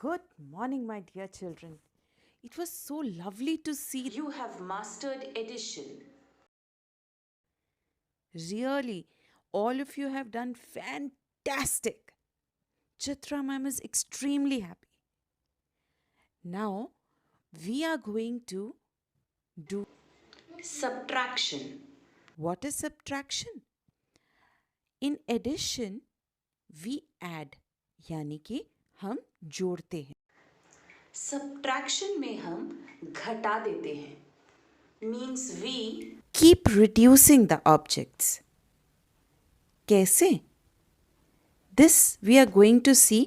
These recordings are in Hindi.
Good morning, my dear children. It was so lovely to see. You have mastered addition. Really, all of you have done fantastic. Chitra ma'am is extremely happy. Now, we are going to do. Subtraction. What is subtraction? In addition, we add, यानी कि हम जोड़ते हैं. Subtraction में हम घटा देते हैं. Means we Keep reducing the objects. कैसे? This we are going to see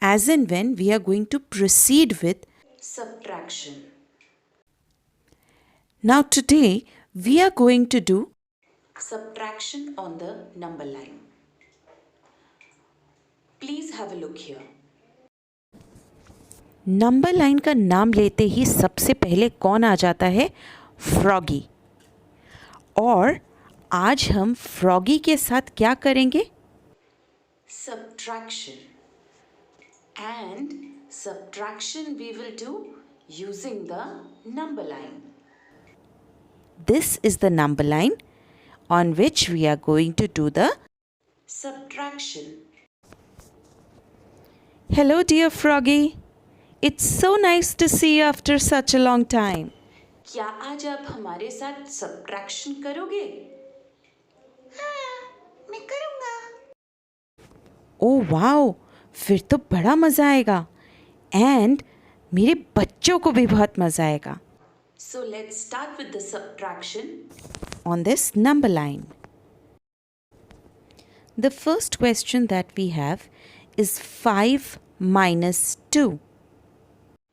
as and when we are going to proceed with. subtraction. Now today we are going to do Subtraction on the number line. Please have a look here. Number line का नाम लेते ही सबसे पहले कौन आ जाता है? फ्रॉगी. और आज हम फ्रॉगी के साथ क्या करेंगे? Subtraction. And subtraction we will do using the number line. This is the number line on which we are going to do the. Subtraction. Hello dear Froggy. It's so nice to see you after such a long time. क्या आज आप हमारे साथ subtraction करोगे? हाँ, मैं करूँगा. ओह वाओ, फिर तो बड़ा मज़ा आएगा. एंड मेरे बच्चों को भी बहुत मज़ा आएगा. So let's start with the subtraction. On this number line. The first question that we have is 5 minus 2.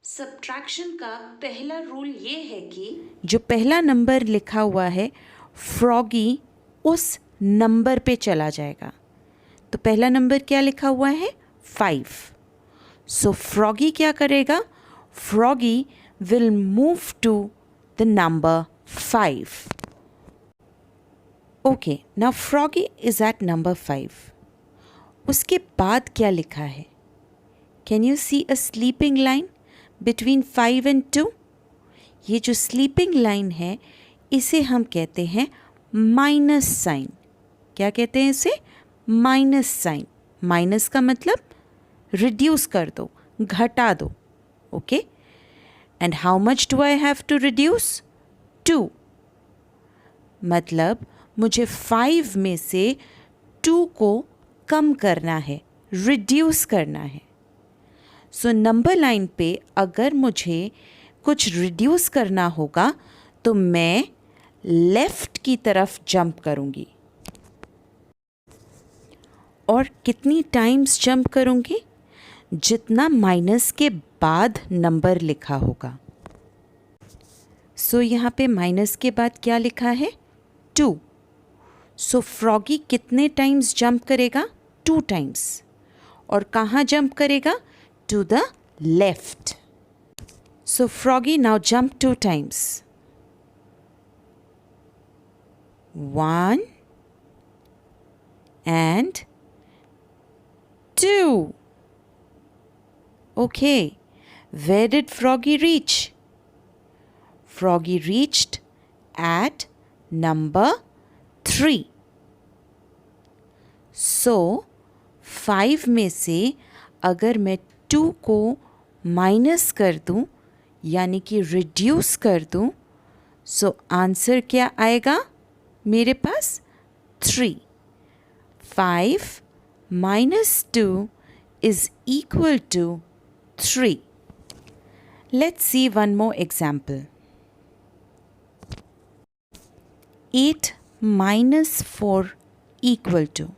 Subtraction का पहला रूल ये है कि जो पहला नंबर लिखा हुआ है फ्रॉगी उस नंबर पे चला जाएगा. तो पहला नंबर क्या लिखा हुआ है? 5. सो फ्रॉगी क्या करेगा? Froggy will move to the number 5. Okay, now Froggy is at number 5. उसके बाद क्या लिखा है? Can you see a sleeping line between 5 and 2? ये जो स्लीपिंग लाइन है इसे हम कहते हैं माइनस साइन. क्या कहते हैं इसे? Minus sign. माइनस का मतलब रिड्यूस कर दो, घटा दो. Okay, and how much do I have to reduce? 2. मतलब मुझे 5 में से 2 को कम करना है, रिड्यूस करना है. सो नंबर लाइन पे अगर मुझे कुछ रिड्यूस करना होगा तो मैं लेफ़्ट की तरफ जंप करूँगी. और कितनी टाइम्स जंप करूँगी? जितना माइनस के बाद नंबर लिखा होगा. सो यहाँ पे माइनस के बाद क्या लिखा है? 2. सो फ्रॉगी कितने टाइम्स जंप करेगा? 2 टाइम्स. और कहाँ जंप करेगा? To the left. So Froggy now jump 2 times. 1 and 2. Okay, where did Froggy reach? Froggy reached at number 3. So 5 में से अगर मैं 2 को माइनस कर दूं यानी कि रिड्यूस कर दूं, सो आंसर क्या आएगा मेरे पास? 3. 5 minus 2 is equal to 3. Let's see one more example. 8 minus 4 equal to.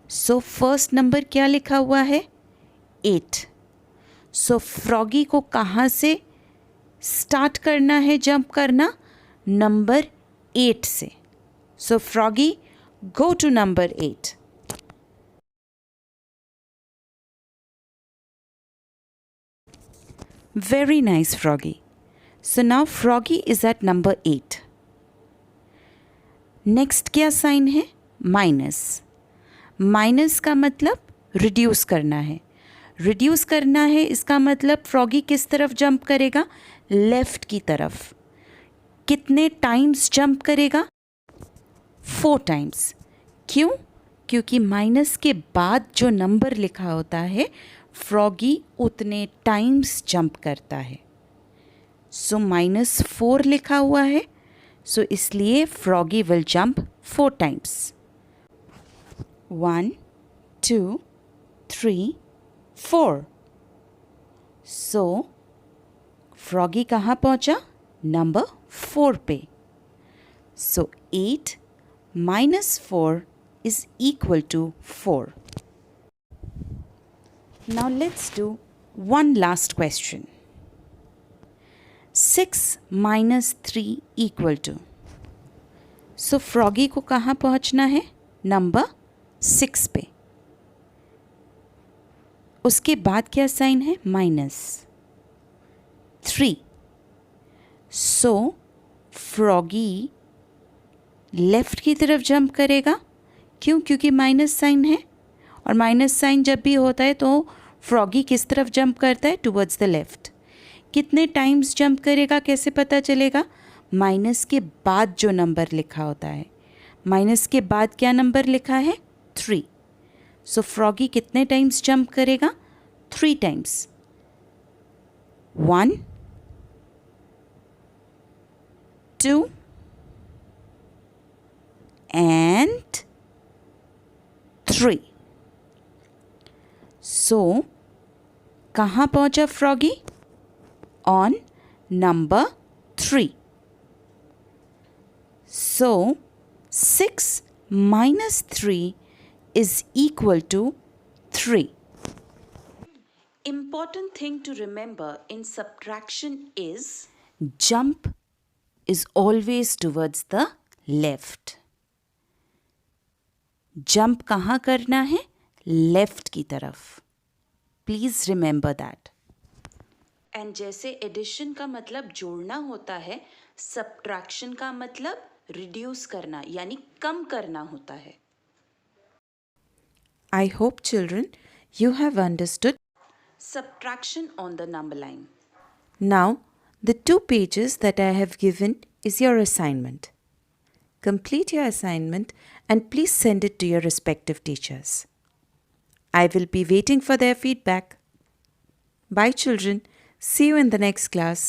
So first number क्या लिखा हुआ है? 8. So फ्रॉगी को कहाँ से स्टार्ट करना है जंप करना? नंबर 8 से. So froggy go to number 8. Very nice, Froggy. So now Froggy is at number 8. Next क्या साइन है? माइनस. माइनस का मतलब रिड्यूस करना है. रिड्यूस करना है, इसका मतलब फ्रॉगी किस तरफ जंप करेगा? लेफ्ट की तरफ। कितने टाइम्स जंप करेगा? 4 टाइम्स। क्यों? क्योंकि माइनस के बाद जो नंबर लिखा होता है फ्रॉगी उतने टाइम्स जंप करता है। सो -4 लिखा हुआ है, सो इसलिए froggy will jump 4 times. 1 2 3 4। So froggy कहाँ पहुँचा? नंबर 4 पे। सो 8 minus 4 is equal to 4. Now let's do one last question. 6 minus 3 equal to. So froggy को कहाँ पहुँचना है? नंबर 6 पे। उसके बाद क्या साइन है? -3. सो फ्रॉगी लेफ़्ट की तरफ जंप करेगा। क्यों? क्योंकि माइनस साइन है, और माइनस साइन जब भी होता है तो फ्रॉगी किस तरफ जंप करता है? Towards the left. कितने टाइम्स जंप करेगा कैसे पता चलेगा? माइनस के बाद जो नंबर लिखा होता है। माइनस के बाद क्या नंबर लिखा है? 3। सो फ्रॉगी कितने टाइम्स जंप करेगा? 3 टाइम्स। 1 2 and 3. So कहाँ पहुँचा froggy? On number 3. So 6 minus 3 is equal to 3. Important thing to remember in subtraction is Jump is always towards the left. Jump कहाँ करना है? लेफ्ट की तरफ। Please remember that. एंड जैसे एडिशन का मतलब जोड़ना होता है, सब्ट्रैक्शन का मतलब रिड्यूस करना यानी कम करना होता है। I hope children you have understood. Subtraction on the number line. Now, the 2 pages that I have given is your assignment. Complete your assignment and please send it to your respective teachers. I will be waiting for their feedback. Bye children. See you in the next class.